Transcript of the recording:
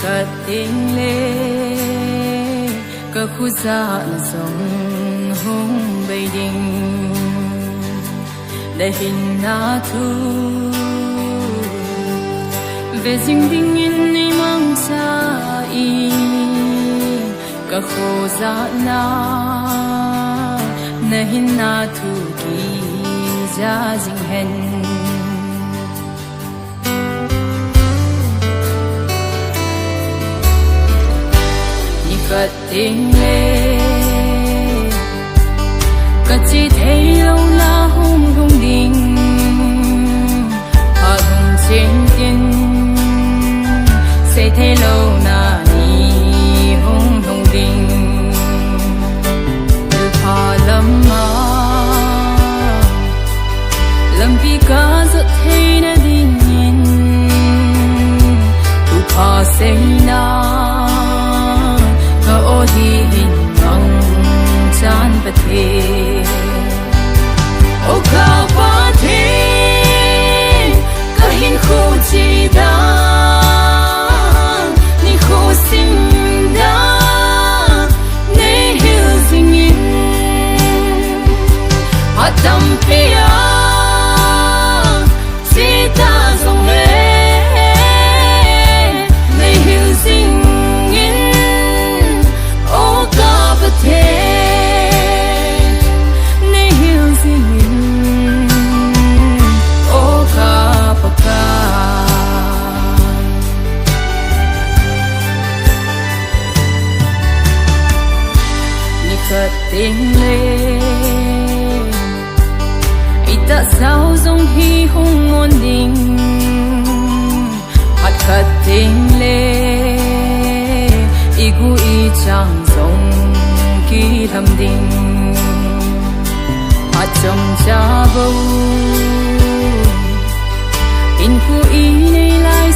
cất tình lệ cơ khu dạ là dòng hông bầy đình để hình na thu về dinh đình in này mang cha y cơ khu dạ na để hình na thu kỳ gia dinh hèn cất tình lệ cất chỉ thấy lâu la hùng hùng đình hòa hùng trên tiên sẽ thấy lâu na ni hùng hùng đình từ hòa lâm mà lâm vì cả giật thấy na đình nhìn từ hòa sẽ na ô đi hình mong chan bát thế ô cao bát thế cả hình khu chi đa ni khu sinh đa ne hiểu dinh in hát tâm pia chỉ ta dòng lệ ne hiểu dinh ne hiểu dinh ô ca pa ca ni cất tình lệ ita sao dòng hi hùng ổn định hát cất tình lệ igu i chang dòng kỳ thầm đình hát trong cha bầu in khu ý này lại